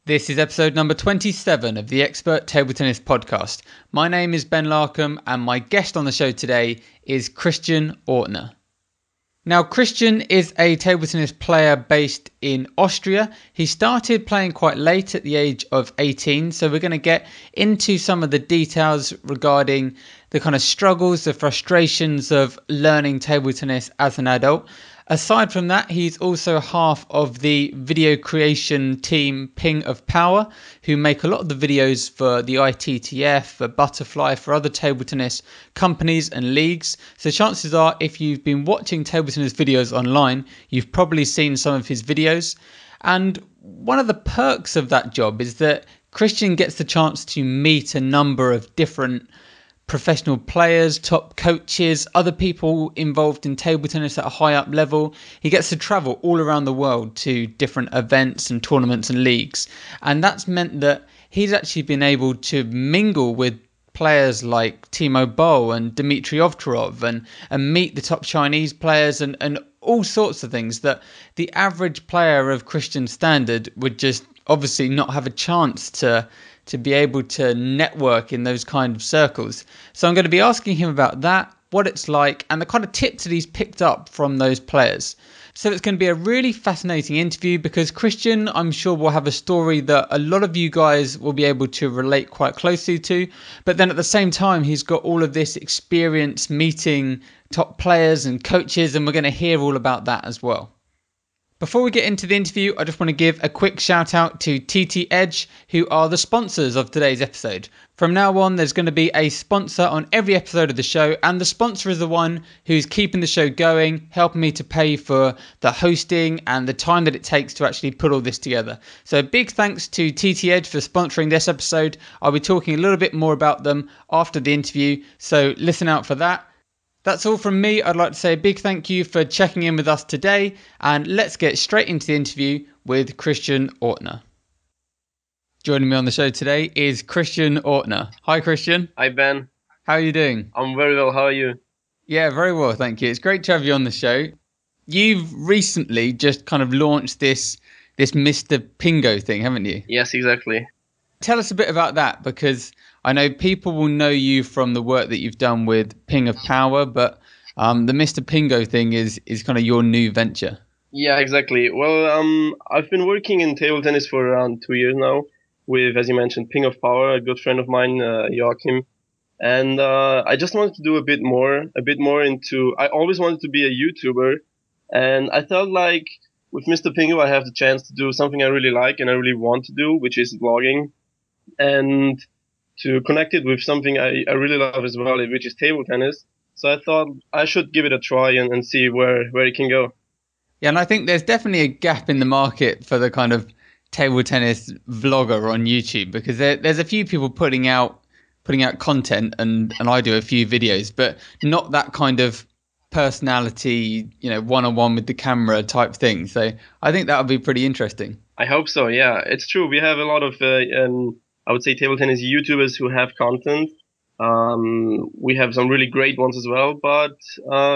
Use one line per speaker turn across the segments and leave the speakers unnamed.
This is episode number 27 of the Expert Table Tennis Podcast. My name is Ben Larcombe and my guest on the show today is Christian Ortner. Now, Christian is a table tennis player based in Austria. He started playing quite late at the age of 18, so we're going to get into some of the details regarding the kind of struggles, the frustrations of learning table tennis as an adult. Aside from that, he's also half of the video creation team Piing of Power, who make a lot of the videos for the ITTF, for Butterfly, for other table tennis companies and leagues. So chances are, if you've been watching table tennis videos online, you've probably seen some of his videos. And one of the perks of that job is that Christian gets the chance to meet a number of different professional players, top coaches, other people involved in table tennis at a high up level. He gets to travel all around the world to different events and tournaments and leagues. And that's meant that he's actually been able to mingle with players like Timo Boll and Dmitry Ovtcharov and meet the top Chinese players and all sorts of things that the average player of Christian standard would just obviously not have a chance to be able to network in those kind of circles. So I'm going to be asking him about that, what it's like, and the kind of tips that he's picked up from those players. So it's going to be a really fascinating interview because Christian, I'm sure, will have a story that a lot of you guys will be able to relate quite closely to. But then at the same time, he's got all of this experience meeting top players and coaches, and we're going to hear all about that as well. Before we get into the interview, I just want to give a quick shout out to TT Edge, who are the sponsors of today's episode. From now on, there's going to be a sponsor on every episode of the show, and the sponsor is the one who's keeping the show going, helping me to pay for the hosting and the time that it takes to actually put all this together. So big thanks to TT Edge for sponsoring this episode. I'll be talking a little bit more about them after the interview, so listen out for that. That's all from me. I'd like to say a big thank you for checking in with us today, and let's get straight into the interview with Christian Ortner. Joining me on the show today is Christian Ortner. Hi, Christian.
Hi, Ben.
How are you doing?
I'm very well. How are you?
Yeah, very well, thank you. It's great to have you on the show. You've recently just kind of launched this Mr. Piingo thing, haven't you?
Yes, exactly.
Tell us a bit about that, because I know people will know you from the work that you've done with Piing of Power, but the Mr. Piingo thing is kind of your new venture.
Yeah, exactly. Well, I've been working in table tennis for around 2 years now with, as you mentioned, Piing of Power, a good friend of mine, Joachim. And I just wanted to do a bit more into, I always wanted to be a YouTuber. And I felt like with Mr. Piingo, I have the chance to do something I really like and I really want to do, which is vlogging. And to connect it with something I really love as well, which is table tennis. So I thought I should give it a try and see where it can go.
Yeah, and I think there's definitely a gap in the market for the kind of table tennis vlogger on YouTube, because there's a few people putting out content, and I do a few videos, but not that kind of personality, one-on-one with the camera type thing. So I think that would be pretty interesting.
I hope so, yeah. It's true. We have a lot of I would say table tennis YouTubers who have content. We have some really great ones as well, but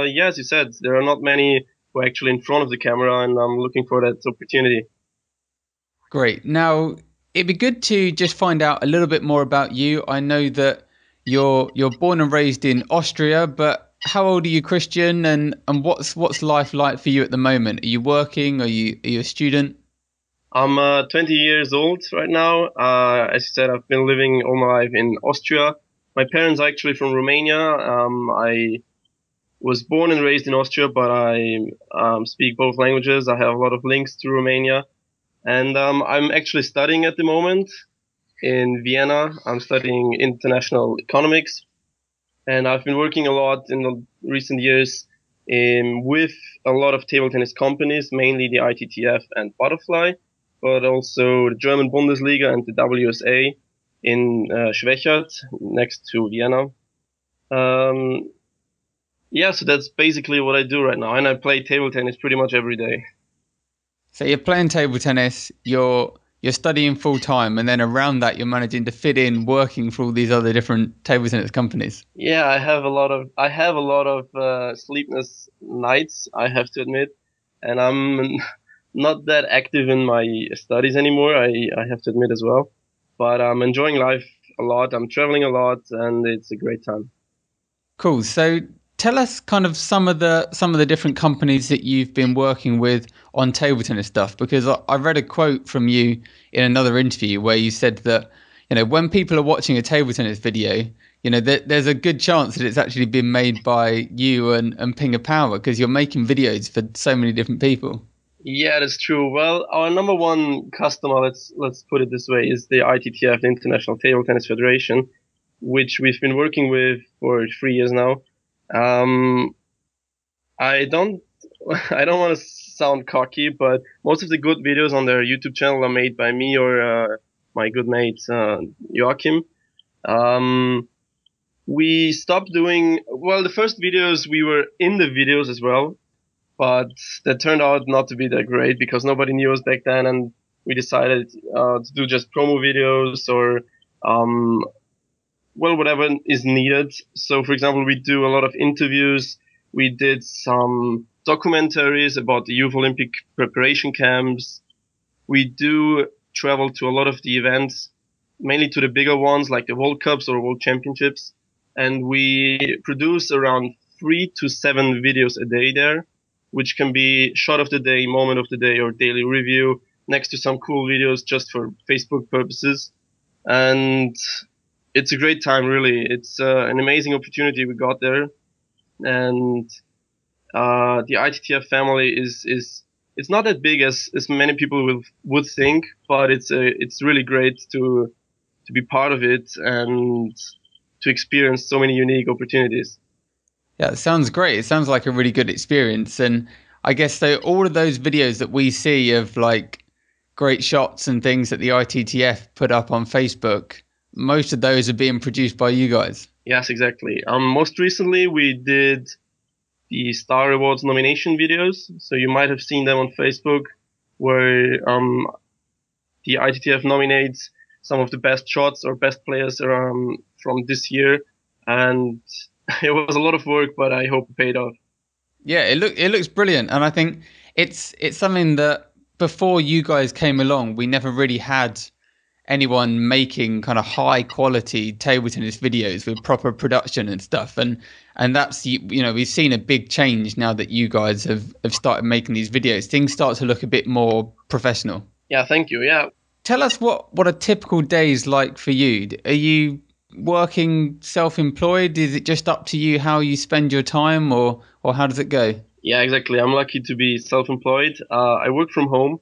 yeah, as you said, there are not many who are actually in front of the camera, and I'm looking for that opportunity.
Great. Now, it'd be good to just find out a little bit more about you. I know that you're born and raised in Austria, but how old are you, Christian, and what's life like for you at the moment? Are you working? Are you a student?
I'm 20 years old right now. As you said, I've been living all my life in Austria. My parents are actually from Romania. I was born and raised in Austria, but I speak both languages. I have a lot of links to Romania. And I'm actually studying at the moment in Vienna. I'm studying international economics. And I've been working a lot in the recent years with a lot of table tennis companies, mainly the ITTF and Butterfly, but also the German Bundesliga and the WSA in Schwechat, next to Vienna. Yeah, so that's basically what I do right now, and I play table tennis pretty much every day.
So you're playing table tennis, you're studying full time, and then around that you're managing to fit in working for all these other different table tennis companies.
Yeah, I have a lot of sleepless nights, I have to admit, and not that active in my studies anymore. I have to admit as well, but I'm enjoying life a lot. I'm traveling a lot, and it's a great time.
Cool. So tell us kind of some of the different companies that you've been working with on table tennis stuff, because I read a quote from you in another interview where you said that, when people are watching a table tennis video, there's a good chance that it's actually been made by you and Piing of Power, because you're making videos for so many different people.
Yeah, that's true. Well, our number one customer, let's put it this way, is the ITTF, the International Table Tennis Federation, which we've been working with for 3 years now. Um, I don't I don't want to sound cocky, but most of the good videos on their YouTube channel are made by me or my good mate Joachim. Um, we stopped doing well. The first videos we were in the videos as well, but that turned out not to be that great because nobody knew us back then, and we decided to do just promo videos or um, whatever is needed. So, for example, we do a lot of interviews. We did some documentaries about the Youth Olympic preparation camps. We do travel to a lot of the events, mainly to the bigger ones like the World Cups or World Championships. And we produce around 3 to 7 videos a day there, which can be shot of the day, moment of the day, or daily review next to some cool videos just for Facebook purposes. And it's a great time, really. It's an amazing opportunity we got there. And the ITTF family is it's not that big as many people would think, but it's really great to be part of it and to experience so many unique opportunities.
Yeah, it sounds great. It sounds like a really good experience. And I guess so all of those videos that we see of like great shots and things that the ITTF put up on Facebook, most of those are being produced by you guys.
Yes, exactly. Most recently we did the Star Awards nomination videos. So you might have seen them on Facebook where the ITTF nominates some of the best shots or best players from this year. And it was a lot of work, but I hope it paid off.
Yeah, it looks brilliant, and I think it's something that before you guys came along, we never really had anyone making kind of high quality table tennis videos with proper production and stuff, and that's we've seen a big change now that you guys have started making these videos. Things start to look a bit more professional.
Yeah, thank you. Yeah.
Tell us what a typical day is like for you. Are you working self-employed? Is it just up to you how you spend your time, or how does it go?
Yeah, exactly. I'm lucky to be self-employed. I work from home.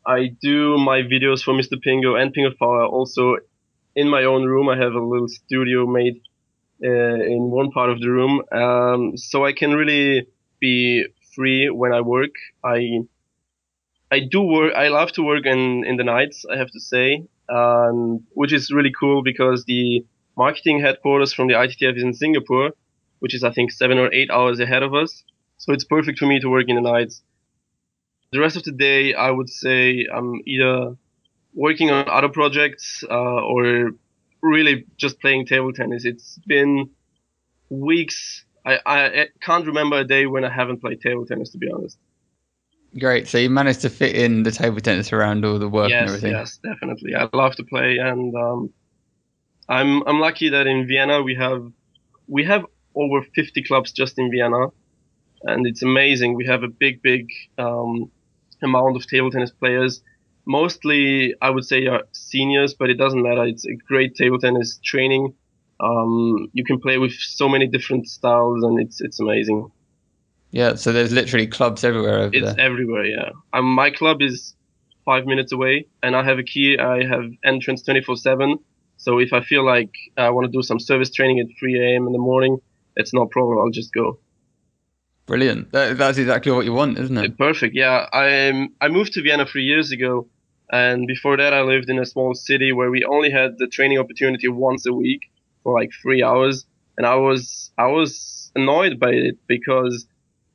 I do my videos for Mr. Piingo and Piing of Power also in my own room. I have a little studio made in one part of the room, so I can really be free when I work. I do work. I love to work in the nights, I have to say, which is really cool because the marketing headquarters from the ITTF is in Singapore, which is I think 7 or 8 hours ahead of us. So it's perfect for me to work in the nights. The rest of the day, I would say I'm either working on other projects or really just playing table tennis. It's been weeks. I can't remember a day when I haven't played table tennis, to be honest.
Great. So you managed to fit in the table tennis around all the work and everything.
Yes, definitely. I love to play, and I'm lucky that in Vienna we have over 50 clubs just in Vienna, and it's amazing. We have a big amount of table tennis players. Mostly, I would say, are seniors, but it doesn't matter. It's a great table tennis training. You can play with so many different styles, and it's amazing.
Yeah, so there's literally clubs everywhere over there.
It's everywhere, yeah. My club is 5 minutes away, and I have a key. I have entrance 24/7. So if I feel like I want to do some service training at 3 a.m. in the morning, it's no problem. I'll just go.
Brilliant. That's exactly what you want, isn't it?
Perfect. Yeah. I moved to Vienna 3 years ago, and before that I lived in a small city where we only had the training opportunity once a week for like 3 hours, and I was annoyed by it because,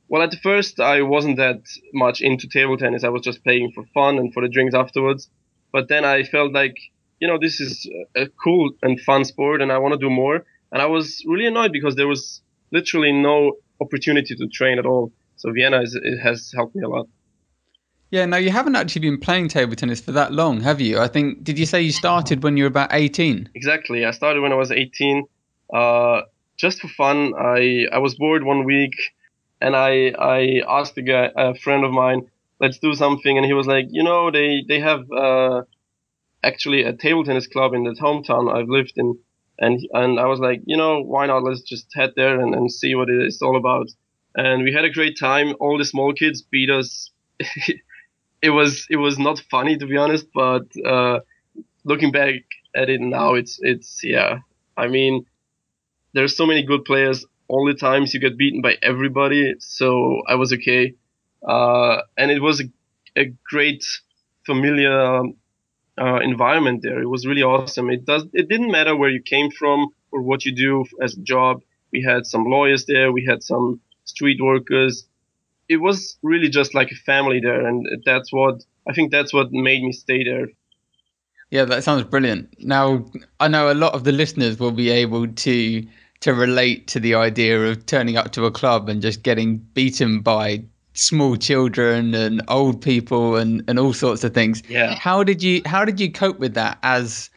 well, at first I wasn't that much into table tennis. I was just playing for fun and for the drinks afterwards. But then I felt like, this is a cool and fun sport and I want to do more. And I was really annoyed because there was literally no opportunity to train at all. So Vienna it has helped me a lot.
Yeah, now you haven't actually been playing table tennis for that long, have you? I think, did you say you started when you were about 18?
Exactly. I started when I was 18, just for fun. I was bored one week, and I asked a friend of mine, let's do something, and he was like, they have actually a table tennis club in the hometown I've lived in, and I was like, why not? Let's just head there and see what it is all about. And we had a great time. All the small kids beat us. It was not funny, to be honest, but looking back at it now, it's yeah. I mean, there's so many good players. All the times you get beaten by everybody, so I was okay. And it was a great familiar environment there. It was really awesome. It didn't matter where you came from or what you do as a job. We had some lawyers there. We had some street workers. It was really just like a family there, and I think that's what made me stay there.
Yeah, that sounds brilliant. Now, I know a lot of the listeners will be able to relate to the idea of turning up to a club and just getting beaten by small children and old people and all sorts of things.
Yeah.
How did you cope with that as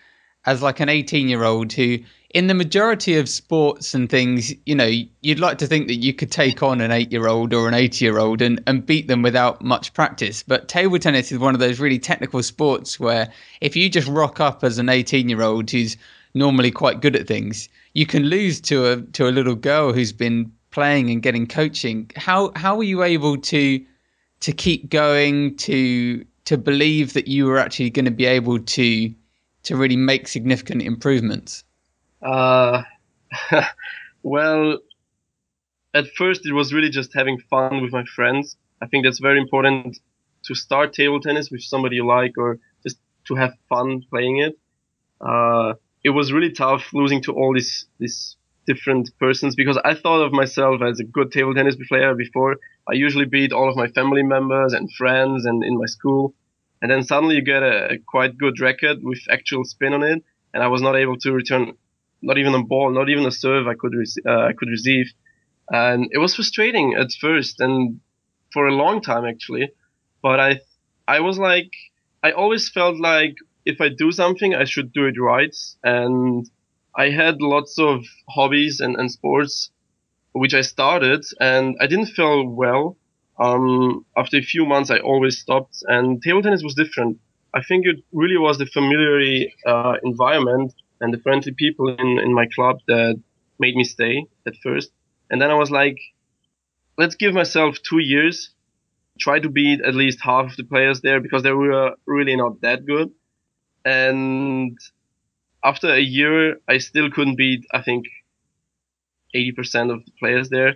like an 18-year-old who, in the majority of sports and things, you'd like to think that you could take on an 8-year-old or an 80-year-old and beat them without much practice. But table tennis is one of those really technical sports where if you just rock up as an 18-year-old who's normally quite good at things, you can lose to a little girl who's been playing and getting coaching. How were you able to keep going, to believe that you were actually going to be able to really make significant improvements?
Uh, well, at first it was really just having fun with my friends. I think that's very important to start table tennis with somebody you like, or just to have fun playing it. It was really tough losing to all these different persons, because I thought of myself as a good table tennis player before. I usually beat all of my family members and friends and in my school. And then suddenly you get a quite good record with actual spin on it. And I was not able to return, not even a ball, not even a serve I could receive. And it was frustrating at first and for a long time actually. But I was like, I always felt like if I do something, I should do it right. And I had lots of hobbies and sports which I started, and I didn't feel well. After a few months, I always stopped, and table tennis was different. I think it really was the familiar environment and the friendly people in my club that made me stay at first. And then I was like, let's give myself 2 years, try to beat at least half of the players there, because they were really not that good. And after a year, I still couldn't beat, I think, 80% of the players there.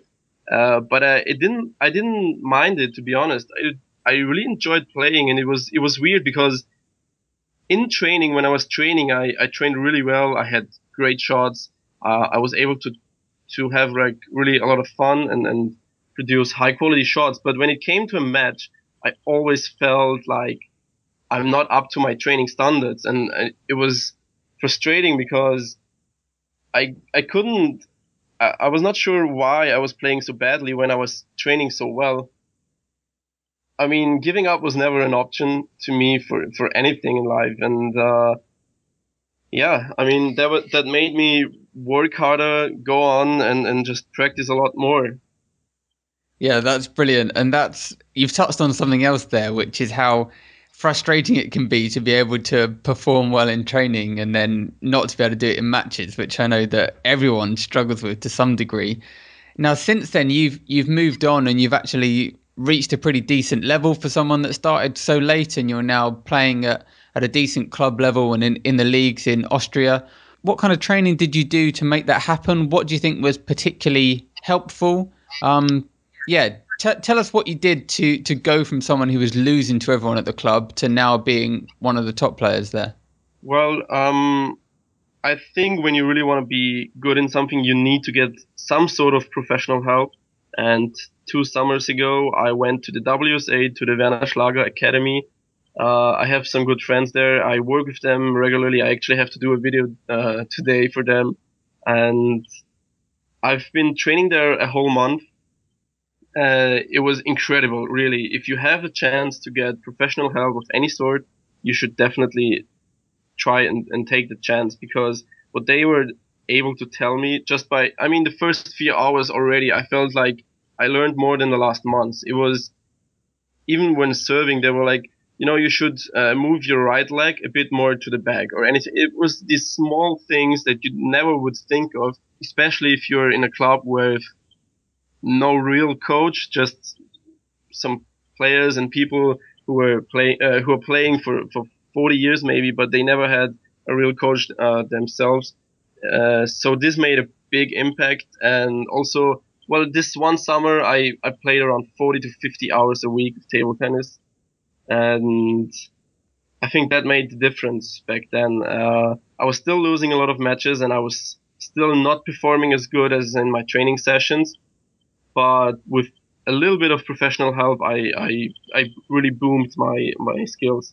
But I didn't mind it, to be honest. I really enjoyed playing, and it was weird because in training, when I was training, I trained really well. I had great shots. I was able to have like really a lot of fun and produce high quality shots. But when it came to a match, I always felt like I'm not up to my training standards, and it was frustrating because I couldn't. I was not sure why I was playing so badly when I was training so well. I mean, giving up was never an option to me for anything in life, and yeah, I mean that made me work harder, go on, and just practice a lot more.
Yeah, that's brilliant. And you've touched on something else there, which is how frustrating it can be to be able to perform well in training and then not to be able to do it in matches, which I know that everyone struggles with to some degree. Now, since then, you've moved on and you've actually reached a pretty decent level for someone that started so late, and you're now playing at a decent club level and in the leagues in Austria. What kind of training did you do to make that happen? What do you think was particularly helpful? Yeah, tell us what you did to go from someone who was losing to everyone at the club to now being one of the top players there.
Well, I think when you really want to be good in something, you need to get some sort of professional help. And 2 summers ago, I went to the WSA, to the Werner Schlager Academy. I have some good friends there. I work with them regularly. I actually have to do a video today for them. And I've been training there a whole month. It was incredible, really. If you have a chance to get professional help of any sort, you should definitely try and take the chance, because what they were able to tell me just by, I mean, the first few hours already, I felt like I learned more than the last months. It was, even when serving, they were like, you should move your right leg a bit more to the back or anything. It was these small things that you never would think of, especially if you're in a club with no real coach, just some players and people who were playing for 40 years maybe, but they never had a real coach themselves. So this made a big impact. And also, well, this one summer I played around 40 to 50 hours a week of table tennis, and I think that made the difference back then. I was still losing a lot of matches, and I was still not performing as good as in my training sessions, but with a little bit of professional help, I really boomed my skills.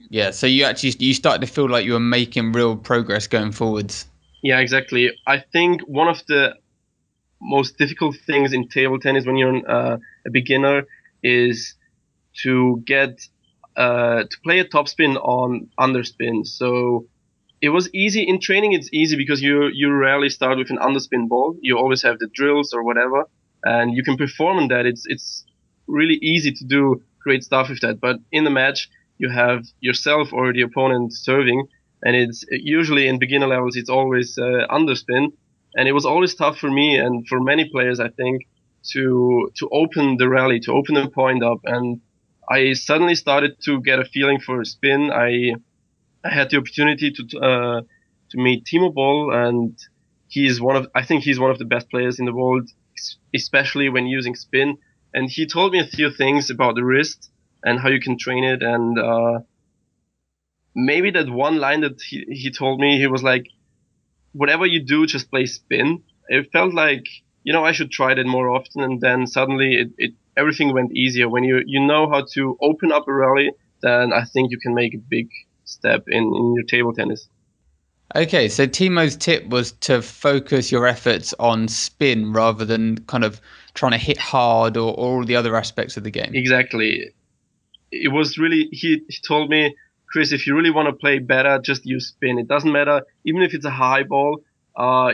Yeah, so you started to feel like you were making real progress going forwards.
Yeah, exactly. I think one of the most difficult things in table tennis when you're a beginner is to get to play a topspin on underspin. So it was easy in training. It's easy because you rarely start with an underspin ball. You always have the drills or whatever, and you can perform on that. It's really easy to do great stuff with that. But in the match, you have yourself or the opponent serving, and it's usually in beginner levels. It's always underspin, and it was always tough for me and for many players, I think, to open the rally, to open the point up. And I suddenly started to get a feeling for spin. I had the opportunity to meet Timo Boll, and I think he's one of the best players in the world, especially when using spin. And he told me a few things about the wrist and how you can train it. And maybe that one line that he told me, he was like, whatever you do, just play spin. It felt like, I should try that more often. And then suddenly everything went easier. When you know how to open up a rally, then I think you can make a big step in your table tennis.
Okay, so Timo's tip was to focus your efforts on spin rather than kind of trying to hit hard or all the other aspects of the game.
Exactly. It was really, he told me, Chris, if you really want to play better, just use spin. It doesn't matter, even if it's a high ball,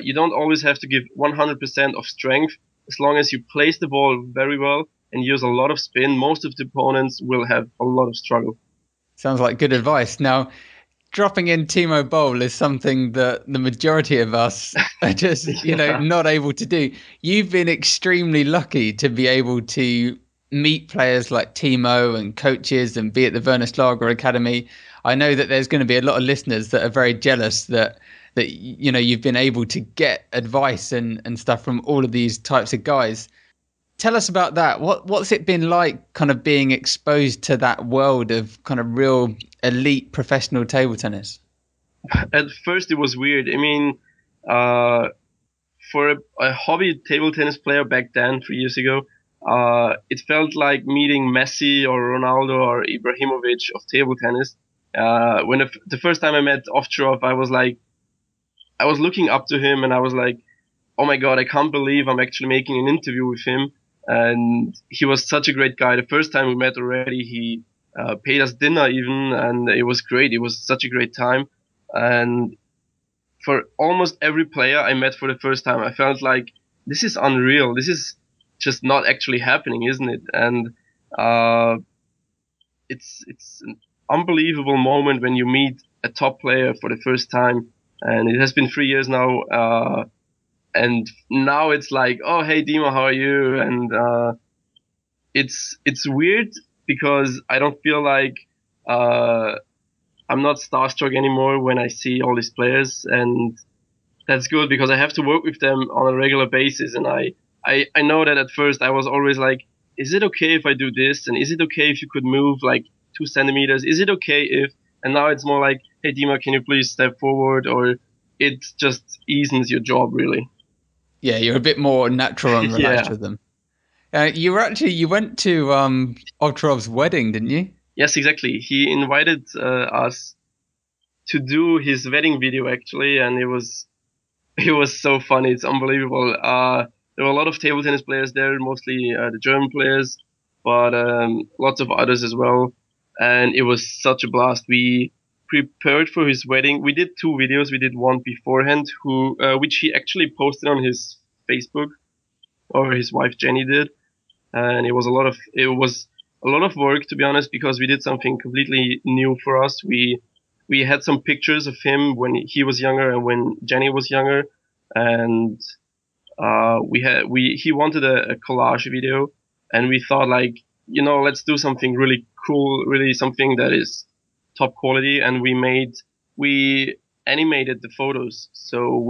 you don't always have to give 100% of strength. As long as you place the ball very well and use a lot of spin, most of the opponents will have a lot of struggle.
Sounds like good advice. Now, dropping in Timo Boll is something that the majority of us are just, not able to do. You've been extremely lucky to be able to meet players like Timo and coaches and be at the Werner Schlager Academy. I know that there's going to be a lot of listeners that are very jealous that you've been able to get advice and stuff from all of these types of guys. Tell us about that. What's it been like kind of being exposed to that world of kind of real elite professional table tennis?
At first it was weird. I mean, for a hobby table tennis player back then, 3 years ago, it felt like meeting Messi or Ronaldo or Ibrahimovic of table tennis. When the first time I met Ovtcharov, I was looking up to him and I was like, oh my God, I can't believe I'm actually making an interview with him. And he was such a great guy. The first time we met already, he paid us dinner even, and it was great. It was such a great time. And for almost every player I met for the first time, I felt like this is unreal. This is just not actually happening, isn't it? And it's an unbelievable moment when you meet a top player for the first time. And it has been 3 years now. And now it's like, oh, hey, Dima, how are you? And it's weird because I don't feel like I'm not starstruck anymore when I see all these players, and that's good because I have to work with them on a regular basis. And I know that at first I was always like, is it okay if I do this? And is it okay if you could move like 2 centimeters? Is it okay if? And now it's more like, hey, Dima, can you please step forward? Or it just eases your job, really.
Yeah, you're a bit more natural and relaxed
Yeah.
with them. You went to Ovtcharov's wedding, didn't you?
Yes, exactly. He invited us to do his wedding video actually, and it was so funny. It's unbelievable. there were a lot of table tennis players there, mostly the German players, but lots of others as well. And it was such a blast. We prepared for his wedding. We did 2 videos. We did one beforehand, which he actually posted on his Facebook, or his wife Jenny did. And it was a lot of work, to be honest, because we did something completely new for us. We had some pictures of him when he was younger and when Jenny was younger, and he wanted a collage video, and we thought, like, let's do something really cool, really something that is top quality. And we animated the photos. So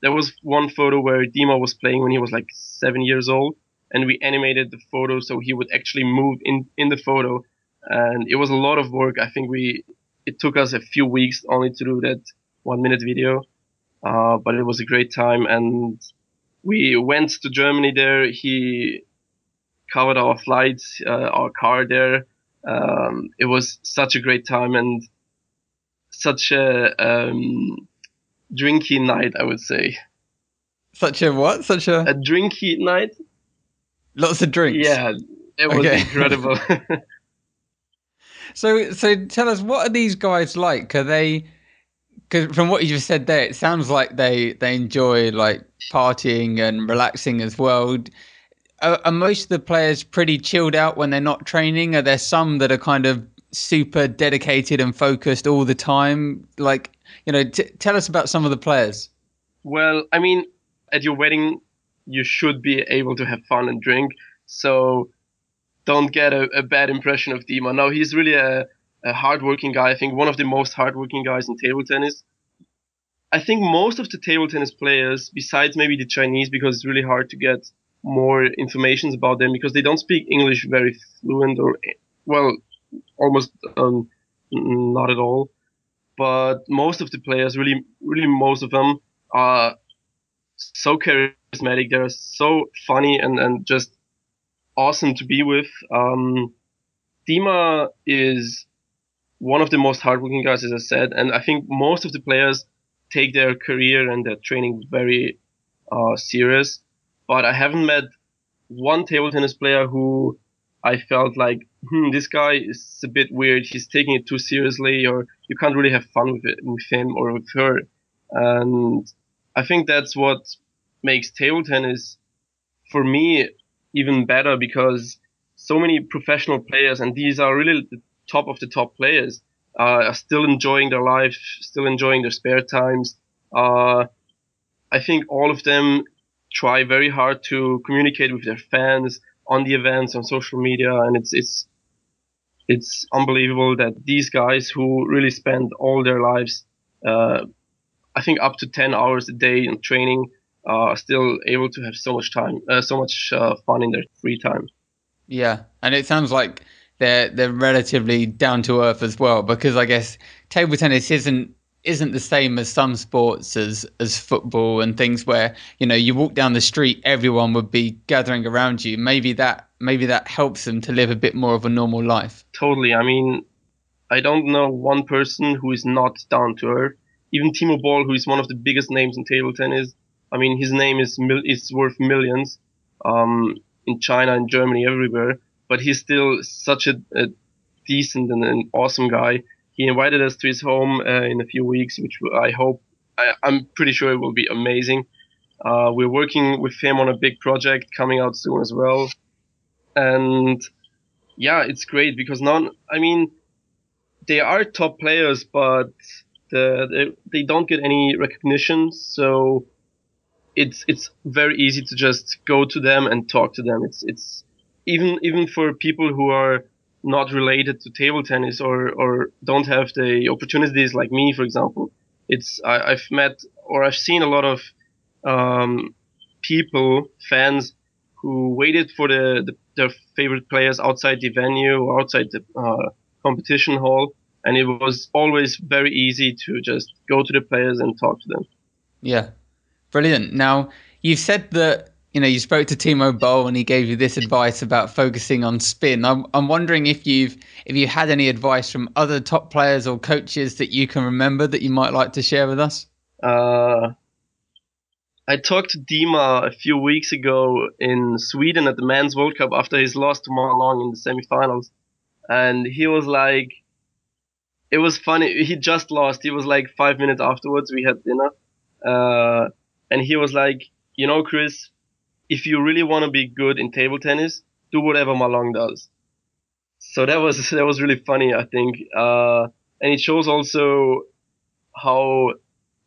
there was one photo where Timo was playing when he was like 7 years old, and we animated the photo so he would actually move in the photo. And it was a lot of work. I think it took us a few weeks only to do that 1-minute video. But it was a great time, and we went to Germany there. He covered our flights, our car there. It was such a great time and such a drinky night, I would say.
Such a what?
A drinky night.
Lots of drinks.
Yeah, it was incredible.
So tell us, what are these guys like? Are they? Because from what you just said there, it sounds like they enjoy like partying and relaxing as well. Are most of the players pretty chilled out when they're not training? Are there some that are kind of super dedicated and focused all the time? Like, tell us about some of the players.
Well, I mean, at your wedding, you should be able to have fun and drink. So don't get a bad impression of Timo. No, he's really a hardworking guy. I think one of the most hardworking guys in table tennis. I think most of the table tennis players, besides maybe the Chinese, because it's really hard to get more information about them because they don't speak English very fluent, or, well, almost not at all. But most of the players, really most of them, are so charismatic. They're so funny and just awesome to be with. Dima is one of the most hardworking guys, as I said, and I think most of the players take their career and their training very serious. But I haven't met one table tennis player who I felt like, this guy is a bit weird. He's taking it too seriously, or you can't really have fun with him or with her. And I think that's what makes table tennis, for me, even better, because so many professional players, and these are really the top of the top players, are still enjoying their life, still enjoying their spare times. I think all of them try very hard to communicate with their fans on the events, on social media, and it's unbelievable that these guys who really spend all their lives, I think up to 10 hours a day in training, are still able to have so much fun in their free time.
Yeah, and it sounds like they're relatively down to earth as well, because I guess table tennis isn't the same as some sports as football and things where, you walk down the street, everyone would be gathering around you. Maybe that helps them to live a bit more of a normal life.
Totally. I mean, I don't know one person who is not down to earth. Even Timo Boll, who is one of the biggest names in table tennis, I mean, his name is worth millions in China and Germany, everywhere. But he's still such a decent and an awesome guy. He invited us to his home in a few weeks, which I'm pretty sure it will be amazing. We're working with him on a big project coming out soon as well. And yeah, it's great because they are top players, but they don't get any recognition. So it's very easy to just go to them and talk to them. It's even for people who are not related to table tennis or don't have the opportunities like me, for example. I've met or I've seen a lot of fans who waited for their favorite players outside the venue or outside the competition hall, and it was always very easy to just go to the players and talk to them.
Yeah, brilliant. Now, you've said that you spoke to Timo Boll and he gave you this advice about focusing on spin. I'm wondering if you had any advice from other top players or coaches that you can remember that you might like to share with us.
I I talked to Dima a few weeks ago in Sweden at the Men's World Cup after his loss to Ma Long in the semifinals. And he was like, it was funny. He just lost. He was like 5 minutes afterwards. We had dinner. And he was like, Chris, if you really want to be good in table tennis, do whatever Ma Long does. So that was really funny, I think. And it shows also how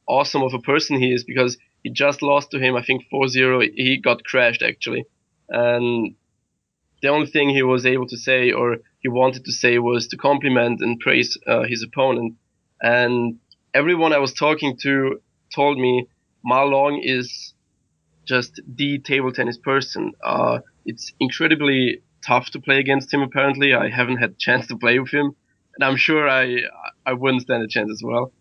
awesome of a person he is, because he just lost to him, I think 4-0. He got crashed actually. And the only thing he was able to say, or he wanted to say, was to compliment and praise his opponent. And everyone I was talking to told me Ma Long is just the table tennis person. It's incredibly tough to play against him, apparently. I haven't had a chance to play with him, and I'm sure I wouldn't stand a chance as well.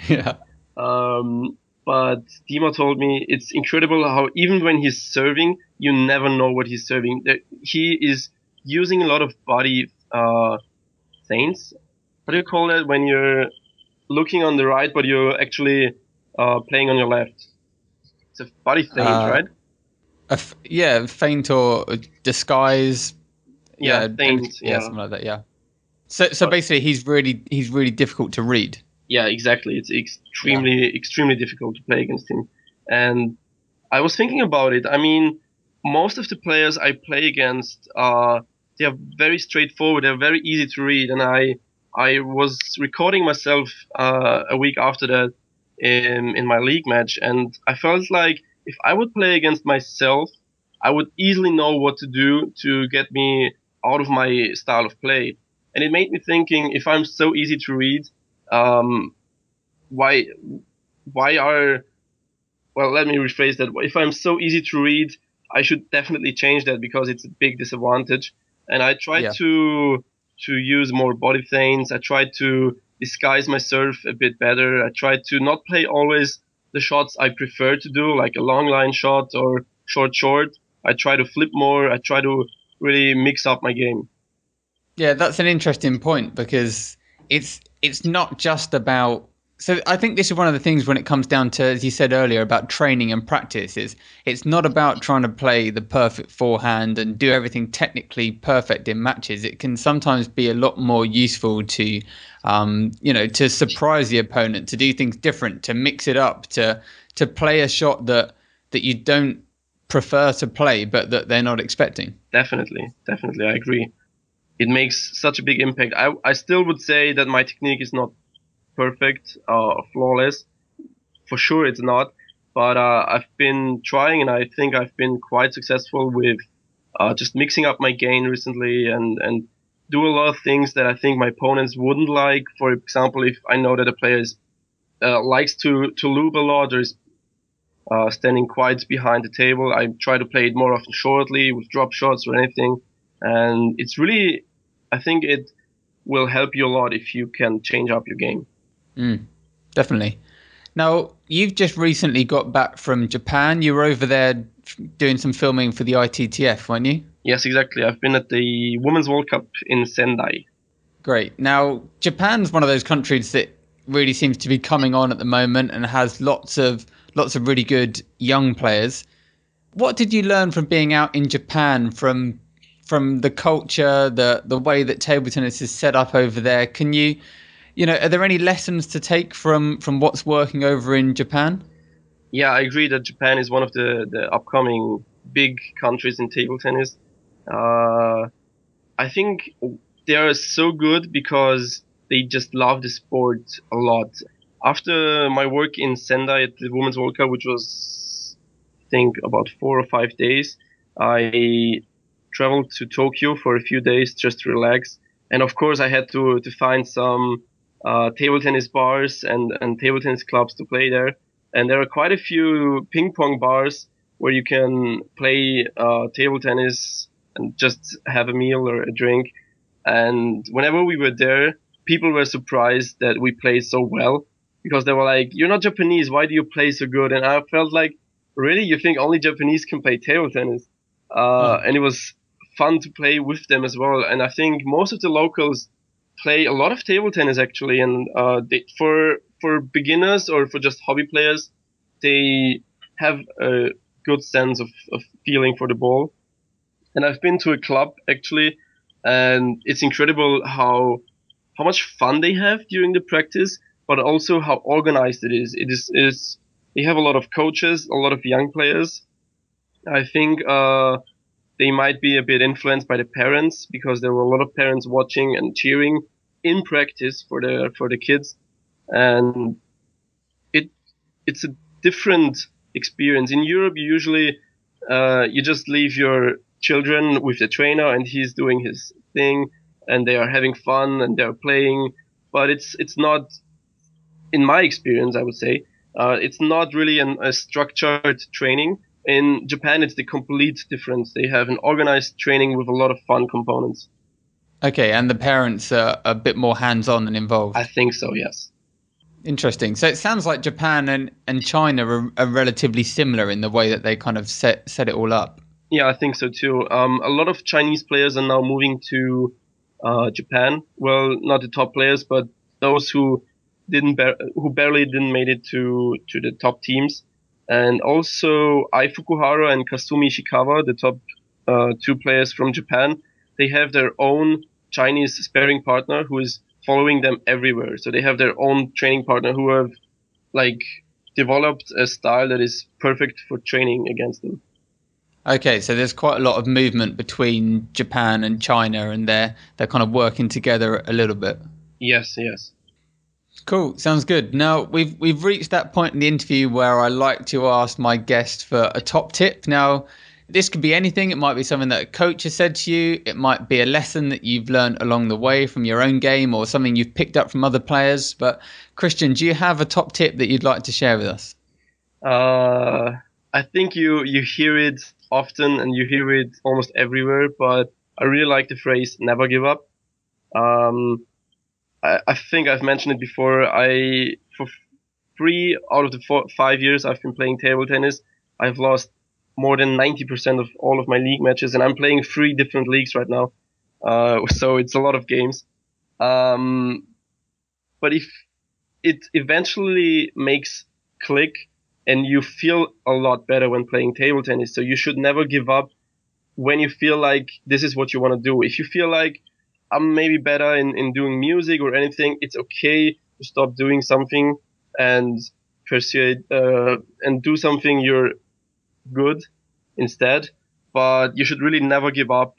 Yeah.
But Dima told me it's incredible how even when he's serving, you never know what he's serving. He is using a lot of body feints. What do you call that when you're looking on the right, but you're actually playing on your left? It's a body feint, right?
Feint or disguise.
Feint.
Something like that. Yeah. So basically, he's really difficult to read.
Yeah, exactly. It's extremely difficult to play against him. And I was thinking about it. I mean, most of the players I play against, they are very straightforward. They're very easy to read. And I was recording myself a week after that in my league match, and I felt like if I would play against myself, I would easily know what to do to get me out of my style of play. And it made me thinking, if I'm so easy to read, why are, well, let me rephrase that. If I'm so easy to read, I should definitely change that, because it's a big disadvantage. And I tried to use more body feints. I tried to disguise my serve a bit better. I tried to not play always the shots I prefer to do, like a long line shot or short. I try to flip more. I try to really mix up my game.
Yeah, that's an interesting point, because it's not just about. So I think this is one of the things when it comes down to, as you said earlier, about training and practice, is it's not about trying to play the perfect forehand and do everything technically perfect in matches. It can sometimes be a lot more useful to, to surprise the opponent, to do things different, to mix it up, to play a shot that you don't prefer to play, but that they're not expecting.
Definitely, I agree. It makes such a big impact. I still would say that my technique is not perfect, flawless. For sure it's not, but I've been trying, and I think I've been quite successful with just mixing up my game recently, and do a lot of things that I think my opponents wouldn't like. For example, if I know that a player likes to loop a lot, or is standing quite behind the table, I try to play it more often shortly with drop shots or anything. And it's really, I think it will help you a lot if you can change up your game.
Definitely. Now, you've just recently got back from Japan. You were over there doing some filming for the ITTF, weren't you?
Yes, exactly. I've been at the Women's World Cup in Sendai.
Great. Now, Japan's one of those countries that really seems to be coming on at the moment and has lots of really good young players. What did you learn from being out in Japan, from the culture, the way that table tennis is set up over there? Can you, are there any lessons to take from what's working over in Japan?
Yeah, I agree that Japan is one of the upcoming big countries in table tennis. I think they are so good because they just love the sport a lot. After my work in Sendai at the Women's World Cup, which was, I think, about 4 or 5 days, I traveled to Tokyo for a few days just to relax. And of course, I had to find some table tennis bars and table tennis clubs to play there. And there are quite a few ping pong bars where you can play table tennis and just have a meal or a drink. And whenever we were there, people were surprised that we played so well, because they were like, "You're not Japanese. Why do you play so good?" And I felt like, really? You think only Japanese can play table tennis? And it was fun to play with them as well. And I think most of the locals play a lot of table tennis actually. And for beginners or for just hobby players, they have a good sense of feeling for the ball. And I've been to a club actually, and it's incredible how much fun they have during the practice, but also how organized it is. It is they have a lot of coaches, a lot of young players. I think they might be a bit influenced by the parents because there were a lot of parents watching and cheering in practice for the kids, and it it's a different experience. In Europe, you usually you just leave your children with the trainer and he's doing his thing and they are having fun and they're playing, but it's not, in my experience, I would say, it's not really a structured training. In Japan, it's the complete difference. They have an organized training with a lot of fun components.
Okay, and the parents are a bit more hands-on and involved.
I think so, yes.
Interesting. So it sounds like Japan and China are relatively similar in the way that they kind of set it all up.
Yeah, I think so too. A lot of Chinese players are now moving to Japan. Well, not the top players, but those who barely didn't made it to the top teams. And also Ai Fukuhara and Kasumi Ishikawa, the top two players from Japan, they have their own Chinese sparring partner who is following them everywhere. So they have their own training partner who have like developed a style that is perfect for training against them.
Okay, so there's quite a lot of movement between Japan and China, and they're kind of working together a little bit.
Yes.
Cool, sounds good. Now we've reached that point in the interview where I like to ask my guest for a top tip. Now, this could be anything. It might be something that a coach has said to you. It might be a lesson that you've learned along the way from your own game, or something you've picked up from other players. But Christian, do you have a top tip that you'd like to share with us?
I think you hear it often and you hear it almost everywhere, but I really like the phrase "never give up." I think I've mentioned it before. For 3 out of the 5 years I've been playing table tennis, I've lost more than 90% of all of my league matches, and I'm playing 3 different leagues right now. So it's a lot of games. But if it eventually makes click and you feel a lot better when playing table tennis, so you should never give up when you feel like this is what you want to do. If you feel like I'm maybe better in doing music or anything, it's okay to stop doing something and pursue and do something you're good instead. But you should really never give up.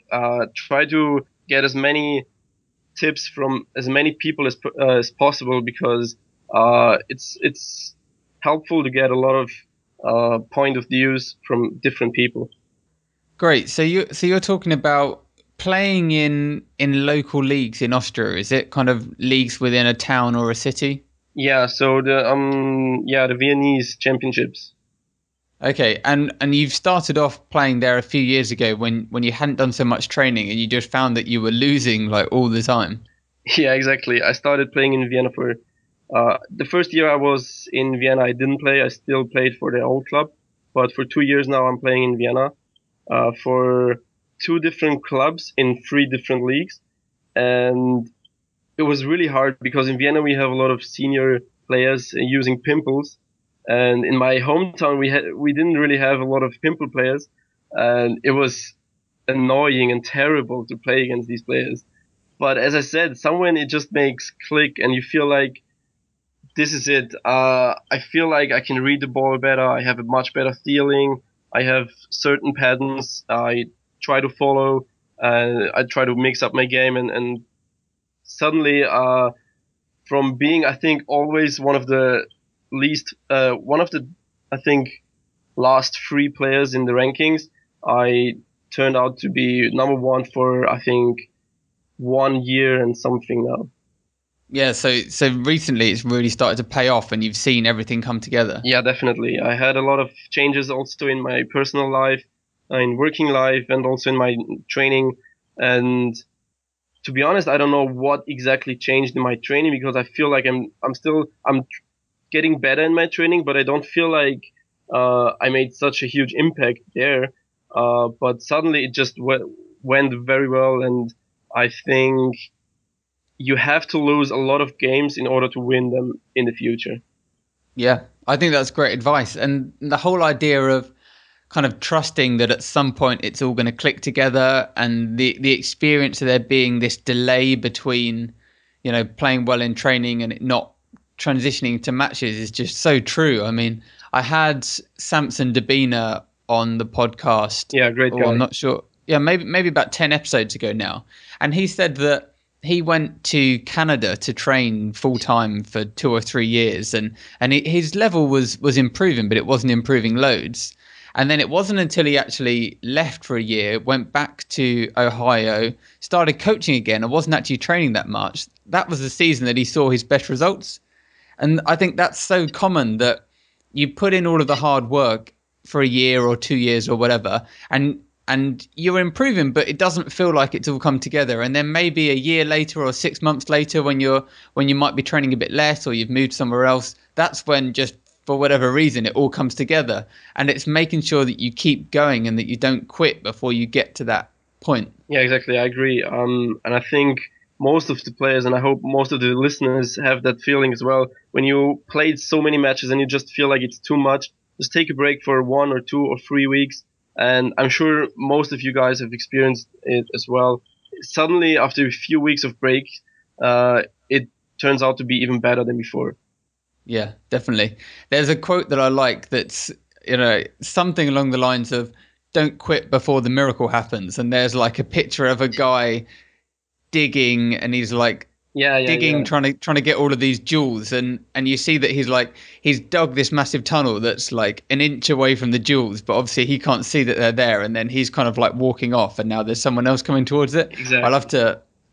Try to get as many tips from as many people as possible, because it's helpful to get a lot of point of views from different people.
Great. So you're talking about playing in local leagues in Austria. Is it kind of leagues within a town or a city?
Yeah. So the Viennese championships.
Okay, and you've started off playing there a few years ago when you hadn't done so much training and you just found that you were losing like all the time.
Yeah, exactly. I started playing in Vienna for the first year I was in Vienna. I didn't play. I still played for the old club, but for 2 years now I'm playing in Vienna for 2 different clubs in 3 different leagues, and it was really hard because in Vienna we have a lot of senior players using pimples. And in my hometown, we didn't really have a lot of pimple players, and it was annoying and terrible to play against these players. But as I said, somewhere it just makes click, and you feel like this is it. I feel like I can read the ball better. I have a much better feeling. I have certain patterns I try to follow. I try to mix up my game, and suddenly, from being, I think, always one of the I think, last 3 players in the rankings, I turned out to be number 1 for, I think, 1 year and something now.
Yeah, so recently it's really started to pay off and you've seen everything come together.
Yeah, definitely. I had a lot of changes also in my personal life, in working life, and also in my training. And to be honest, I don't know what exactly changed in my training, because I feel like I'm getting better in my training, but I don't feel like I made such a huge impact there. But suddenly it just went very well, and I think you have to lose a lot of games in order to win them in the future.
Yeah, I think that's great advice. And the whole idea of kind of trusting that at some point it's all going to click together, and the experience of there being this delay between, you know, playing well in training and it not transitioning to matches is just so true. I mean, I had Samson Dabina on the podcast.
Yeah, great guy.
I'm not sure. Yeah, maybe about 10 episodes ago now. And he said that he went to Canada to train full time for 2 or 3 years, and his level was improving, but it wasn't improving loads. And then it wasn't until he actually left for a year, went back to Ohio, started coaching again, and wasn't actually training that much. That was the season that he saw his best results. And I think that's so common, that you put in all of the hard work for a year or 2 years or whatever, and you're improving, but it doesn't feel like it's all come together. And then maybe a year later or 6 months later, when you might be training a bit less or you've moved somewhere else, that's when, just for whatever reason, it all comes together. And it's making sure that you keep going and that you don't quit before you get to that point.
Yeah, exactly. I agree. And I think most of the players, and I hope most of the listeners, have that feeling as well. When you played so many matches and you just feel like it's too much, just take a break for 1 or 2 or 3 weeks. And I'm sure most of you guys have experienced it as well. Suddenly, after a few weeks of break, it turns out to be even better than before.
Yeah, definitely. There's a quote that I like that's, you know, something along the lines of, don't quit before the miracle happens. And there's like a picture of a guy digging, and he's like digging, trying to get all of these jewels, and you see that he's dug this massive tunnel that's like an inch away from the jewels, but obviously he can't see that they're there, and then he's kind of like walking off, and now there's someone else coming towards it.
Exactly.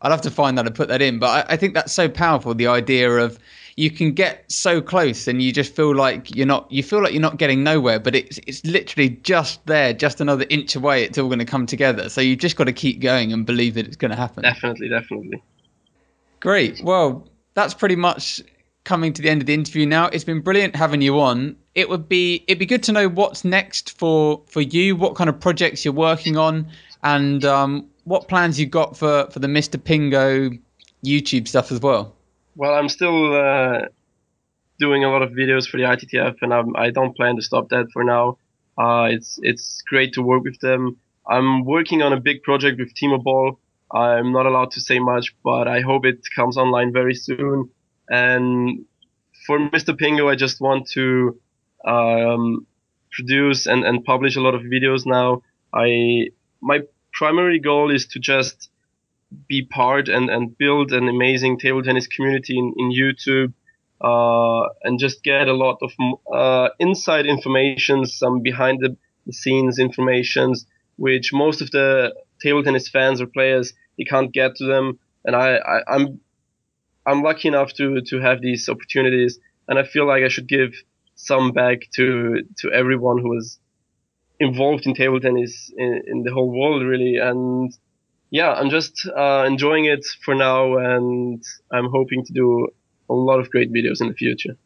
I'll have to find that and put that in, but I think that's so powerful, the idea of you can get so close and you just feel like you're not getting nowhere, but it's literally just there, just another inch away. It's all going to come together. So you've just got to keep going and believe that it's going to happen.
Definitely.
Great. Well, that's pretty much coming to the end of the interview now. It's been brilliant having you on. It'd be good to know what's next for you, what kind of projects you're working on, and what plans you've got for the Mr. Piingo YouTube stuff as well.
Well, I'm still doing a lot of videos for the ITTF, and I don't plan to stop that for now. It's great to work with them. I'm working on a big project with Timo Boll. I'm not allowed to say much, but I hope it comes online very soon. And for Mr. Piingo, I just want to produce and publish a lot of videos now. My primary goal is to just be part and build an amazing table tennis community in YouTube, and just get a lot of inside information, some behind the scenes informations, which most of the table tennis fans or players, they can't get to them. And I'm lucky enough to have these opportunities, and I feel like I should give some back to everyone who is involved in table tennis in the whole world, really. And yeah, I'm just enjoying it for now, and I'm hoping to do a lot of great videos in the future.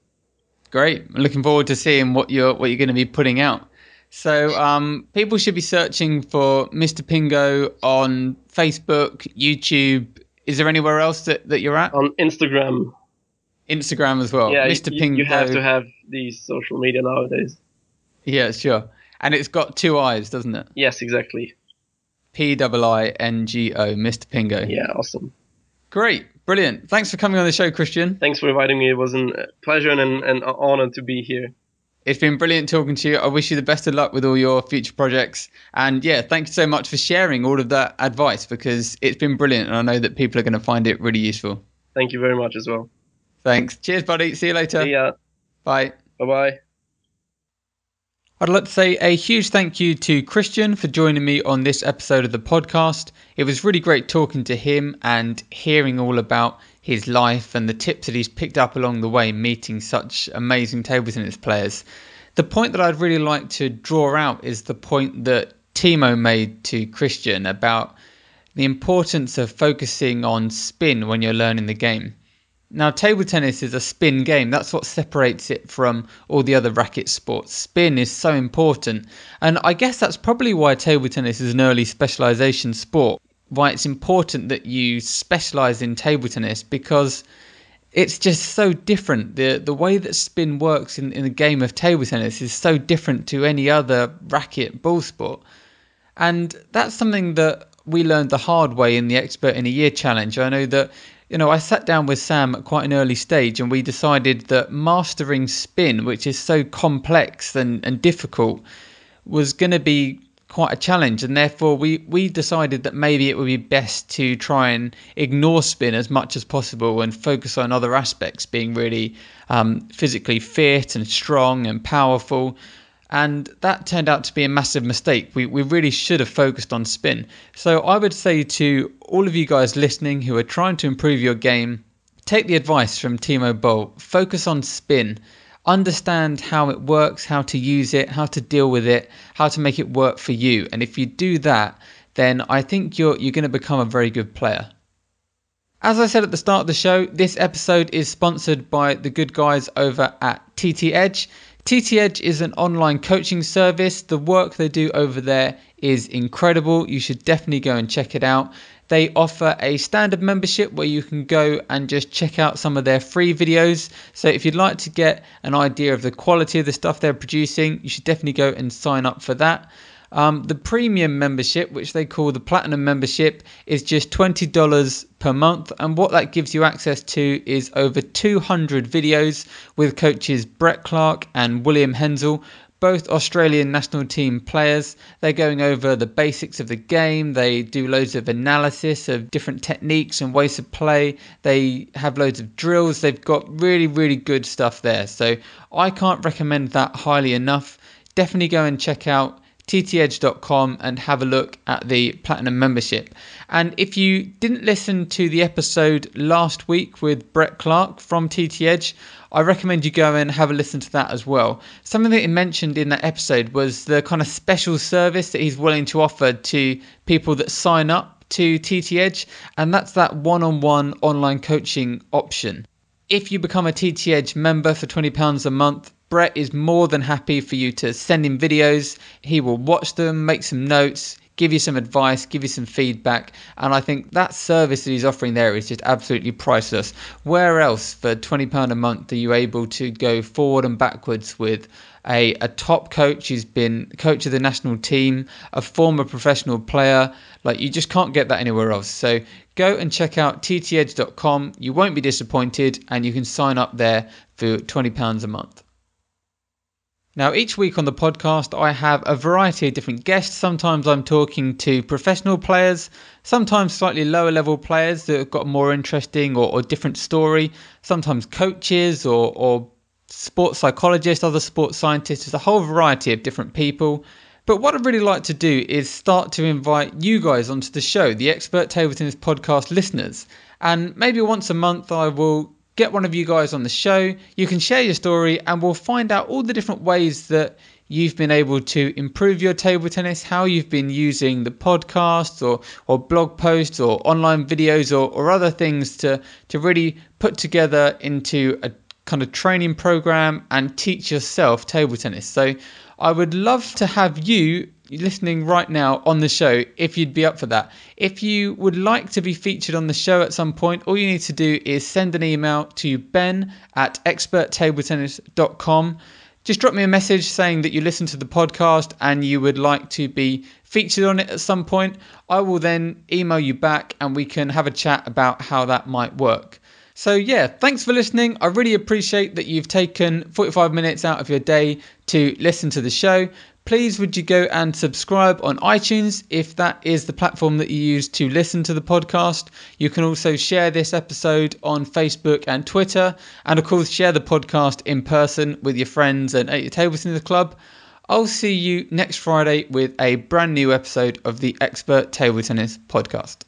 Great. I'm looking forward to seeing what you're going to be putting out. So people should be searching for Mr. Piingo on Facebook, YouTube. Is there anywhere else that you're at?
On Instagram.
Instagram as well.
Yeah,
Mr. Piingo.
You have to have these social media nowadays.
Yeah, sure. And it's got 2 I's, doesn't it?
Yes, exactly.
Piingo, Mr. Piingo.
Yeah, awesome.
Great. Brilliant. Thanks for coming on the show, Christian.
Thanks for inviting me. It was a pleasure and an honor to be here.
It's been brilliant talking to you. I wish you the best of luck with all your future projects. And yeah, thank you so much for sharing all of that advice, because it's been brilliant, and I know that people are going to find it really useful.
Thank you very much as well.
Thanks. Cheers, buddy. See you later.
See ya.
Bye.
Bye-bye.
I'd like to say a huge thank you to Christian for joining me on this episode of the podcast. It was really great talking to him and hearing all about his life and the tips that he's picked up along the way meeting such amazing table tennis players. The point that I'd really like to draw out is the point that Timo made to Christian about the importance of focusing on spin when you're learning the game. Now, table tennis is a spin game. That's what separates it from all the other racket sports. Spin is so important. And I guess that's probably why table tennis is an early specialization sport. Why it's important that you specialize in table tennis, because it's just so different. The way that spin works in the game of table tennis is so different to any other racket ball sport. And that's something that we learned the hard way in the Expert in a Year challenge. I know that, I sat down with Sam at quite an early stage and we decided that mastering spin, which is so complex and difficult, was going to be quite a challenge, and therefore we decided that maybe it would be best to try and ignore spin as much as possible and focus on other aspects, being really physically fit and strong and powerful. And that turned out to be a massive mistake. We really should have focused on spin. So I would say to all of you guys listening who are trying to improve your game, take the advice from Timo Boll. Focus on spin. Understand how it works, how to use it, how to deal with it, how to make it work for you. And if you do that, then I think you're going to become a very good player. As I said at the start of the show, this episode is sponsored by the good guys over at TT Edge. TT Edge is an online coaching service. The work they do over there is incredible. You should definitely go and check it out. They offer a standard membership where you can go and just check out some of their free videos. So if you'd like to get an idea of the quality of the stuff they're producing, you should definitely go and sign up for that. The premium membership, which they call the platinum membership, is just $20 per month. And what that gives you access to is over 200 videos with coaches Brett Clark and William Hensel, both Australian national team players. They're going over the basics of the game. They do loads of analysis of different techniques and ways to play. They have loads of drills. They've got really, really good stuff there. So I can't recommend that highly enough. Definitely go and check out ttedge.com and have a look at the platinum membership. And if you didn't listen to the episode last week with Brett Clark from TT Edge, I recommend you go and have a listen to that as well. Something that he mentioned in that episode was the kind of special service that he's willing to offer to people that sign up to TT Edge, and that's that one-on-one online coaching option. If you become a TT Edge member for £20 a month, Brett is more than happy for you to send him videos. He will watch them, make some notes, give you some advice, give you some feedback. And I think that service that he's offering there is just absolutely priceless. Where else for £20 a month are you able to go forward and backwards with a top coach who's been coach of the national team, a former professional player? Like, you just can't get that anywhere else. So go and check out ttedge.com. You won't be disappointed, and you can sign up there for £20 a month. Now, each week on the podcast, I have a variety of different guests. Sometimes I'm talking to professional players, sometimes slightly lower level players that have got a more interesting or different story, sometimes coaches or sports psychologists, other sports scientists. There's a whole variety of different people. But what I'd really like to do is start to invite you guys onto the show, the Expert Table Tennis Podcast listeners. And maybe once a month I will get one of you guys on the show. You can share your story and we'll find out all the different ways that you've been able to improve your table tennis, how you've been using the podcasts or blog posts or online videos or other things to really put together into a kind of training program and teach yourself table tennis. So I would love to have you listening right now on the show if you'd be up for that. If you would like to be featured on the show at some point, all you need to do is send an email to ben@experttabletennis.com. Just drop me a message saying that you listen to the podcast and you would like to be featured on it at some point. I will then email you back and we can have a chat about how that might work. So yeah, thanks for listening. I really appreciate that you've taken 45 minutes out of your day to listen to the show. Please would you go and subscribe on iTunes if that is the platform that you use to listen to the podcast. You can also share this episode on Facebook and Twitter, and of course share the podcast in person with your friends and at your table tennis club. I'll see you next Friday with a brand new episode of the Expert Table Tennis Podcast.